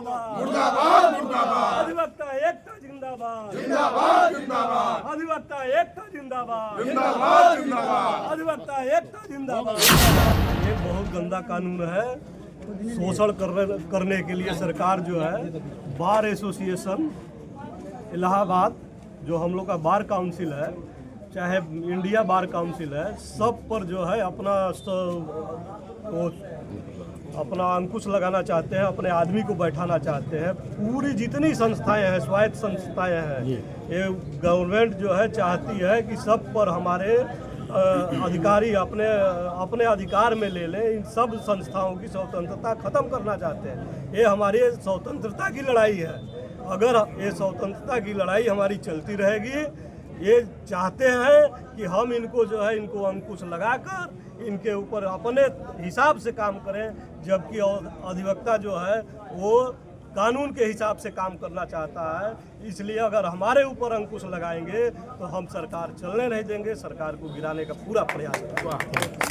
जिंदाबाद मुर्दाबाद मुर्दाबाद अधिवक्ता एकता जिंदाबाद जिंदाबाद जिंदाबाद अधिवक्ता एकता जिंदाबाद जिंदाबाद जिंदाबाद अधिवक्ता एकता जिंदाबाद। ये बहुत गंदा कानून है। शोषण करने के लिए सरकार जो है बार एसोसिएशन इलाहाबाद, जो हम लोग का बार काउंसिल है, चाहे इंडिया बार काउंसिल है, सब पर जो है अपना अंकुश लगाना चाहते हैं, अपने आदमी को बैठाना चाहते हैं। पूरी जितनी संस्थाएं हैं, स्वायत्त संस्थाएं हैं, ये गवर्नमेंट जो है चाहती है कि सब पर हमारे अधिकारी अपने अधिकार में ले लें। इन सब संस्थाओं की स्वतंत्रता खत्म करना चाहते हैं। ये हमारी स्वतंत्रता की लड़ाई है। अगर ये स्वतंत्रता की लड़ाई हमारी चलती रहेगी, ये चाहते हैं कि हम इनको जो है इनको अंकुश लगाकर इनके ऊपर अपने हिसाब से काम करें, जबकि अधिवक्ता जो है वो कानून के हिसाब से काम करना चाहता है। इसलिए अगर हमारे ऊपर अंकुश लगाएंगे तो हम सरकार चलने नहीं देंगे, सरकार को गिराने का पूरा प्रयास करेंगे।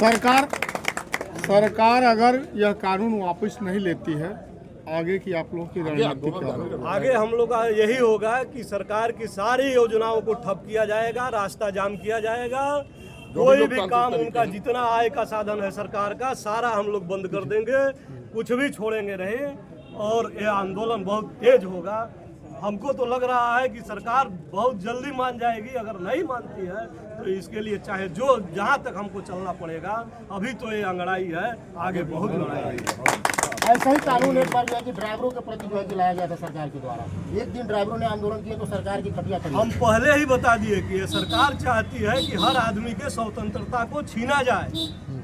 सरकार अगर यह कानून वापस नहीं लेती है, आगे की आप लोगों की रणनीति क्या होगी? आगे हम लोग का यही होगा कि सरकार की सारी योजनाओं को ठप किया जाएगा, रास्ता जाम किया जाएगा। कोई भी काम उनका जितना आय का साधन है सरकार का, सारा हम लोग बंद कर देंगे, कुछ भी छोड़ेंगे नहीं। और ये आंदोलन बहुत तेज होगा। हमको तो लग रहा है कि सरकार बहुत जल्दी मान जाएगी। अगर नहीं मानती है तो इसके लिए चाहे जो जहाँ तक हमको चलना पड़ेगा। अभी तो ये अंगड़ाई है, आगे बहुत लड़ाई है। ऐसा ही कानून एक बार जो है कि ड्राइवरों के प्रति जो है लाया गया था सरकार के द्वारा। एक दिन ड्राइवरों ने आंदोलन किया तो सरकार की खटिया खड़ी। हम पहले ही बता दिए कि ये सरकार चाहती है कि हर आदमी के स्वतंत्रता को छीना जाए।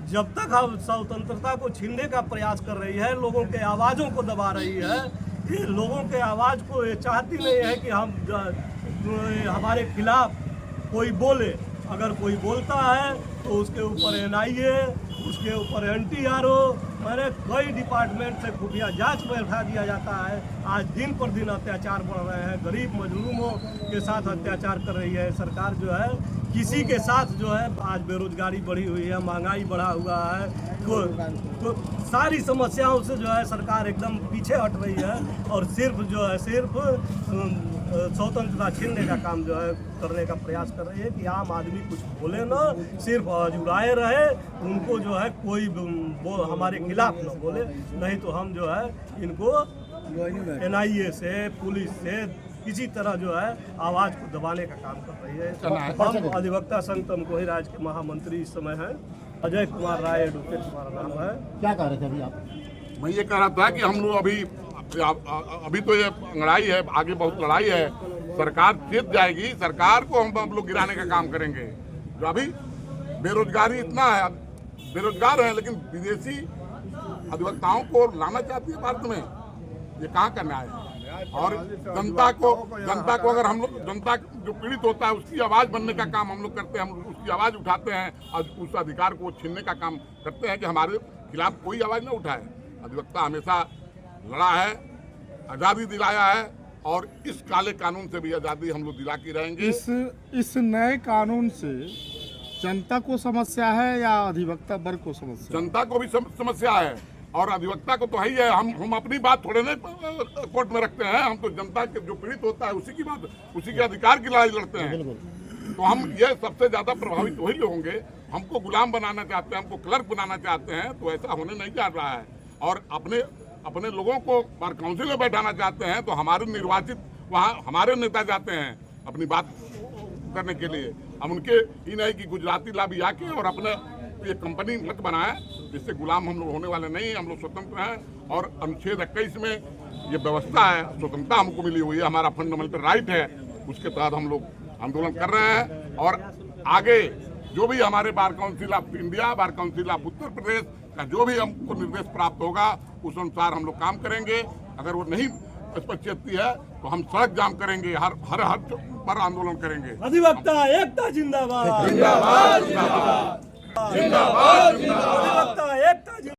जब तक हम स्वतंत्रता को छीनने का प्रयास कर रही है, लोगों के आवाज़ों को दबा रही है, ये लोगों के आवाज़ को ये चाहती नहीं है कि हम हमारे खिलाफ कोई बोले। अगर कोई बोलता है तो उसके ऊपर NIA, उसके ऊपर NTRO, मैंने कई डिपार्टमेंट से खुफिया जांच बैठा दिया जाता है। आज दिन पर दिन अत्याचार बढ़ रहे हैं, गरीब मजलूमों के साथ अत्याचार कर रही है सरकार जो है। किसी के साथ जो है आज बेरोजगारी बढ़ी हुई है, महंगाई बढ़ा हुआ है, तो सारी समस्याओं से जो है सरकार एकदम पीछे हट रही है और सिर्फ स्वतंत्रता छीनने का काम जो है करने का प्रयास कर रही है कि आम आदमी कुछ बोले ना, सिर्फ जुड़ाए रहे, उनको जो है कोई हमारे खिलाफ न बोले। नहीं तो हम जो है इनको NIA से, पुलिस से किसी तरह जो है आवाज़ को दबाने का काम कर रही है। हम अधिवक्ता संघ तमकोही राज्य के महामंत्री इस समय हैं, अजय कुमार राय एडवोकेट हमारा नाम है। क्या कह रहे थे अभी आप? मैं ये कह रहा था कि हम लोग अभी तो ये अंगड़ाई है, आगे बहुत लड़ाई है। सरकार जीत जाएगी, सरकार को हम लोग गिराने का काम करेंगे। जो अभी बेरोजगारी इतना है, बेरोजगार है, लेकिन विदेशी अधिवक्ताओं को लाना चाहती है भारत में। ये कहाँ का न्याय है? और जनता को अगर हम लोग, जनता जो पीड़ित होता है उसकी आवाज़ बनने का काम हम लोग करते हैं, हम उसकी आवाज़ उठाते हैं और उस अधिकार को छीनने का काम करते हैं कि हमारे खिलाफ कोई आवाज़ न उठाए। अधिवक्ता हमेशा लड़ा है, आज़ादी दिलाया है और इस काले कानून से भी आज़ादी हम लोग दिला के रहेंगे। इस नए कानून से जनता को समस्या है या अधिवक्ता वर्ग को समस्या? जनता को भी समस्या है और अधिवक्ता को तो है ही है। हम अपनी बात थोड़े ना कोर्ट में रखते हैं, हम तो जनता के जो पीड़ित होता है उसी की बात, उसी के अधिकार की लड़ाई लड़ते हैं। तो हम ये सबसे ज्यादा प्रभावित वही लोग होंगे। हमको गुलाम बनाना चाहते हैं, हमको क्लर्क बनाना चाहते हैं, तो ऐसा होने नहीं जा रहा है। और अपने लोगों को बार काउंसिल में बैठाना चाहते हैं, तो हमारे निर्वाचित वहाँ हमारे नेता जाते हैं अपनी बात करने के लिए। हम उनके ही नहीं कि गुजराती लाभी आके और अपने ये कंपनी मत बनाए, जिससे गुलाम हम लोग होने वाले नहीं। हम लोग स्वतंत्र हैं और अनुच्छेद 21 में ये व्यवस्था है, स्वतंत्रता हमको मिली हुई है, हमारा फंडामेंटल राइट है, उसके तहत हम लोग आंदोलन कर रहे हैं। और आगे जो भी हमारे bar council of India, bar council of Uttar Pradesh का जो भी हमको निर्देश प्राप्त होगा उस अनुसार हम लोग काम करेंगे। अगर वो नहीं स्पष्टती है तो हम सड़क जाम करेंगे, हर पर आंदोलन करेंगे। अधिवक्ता एकता जिंदाबाद, जिंदाबाद जिंदाबाद जिंदाबाद। अधिवक्ता एकता।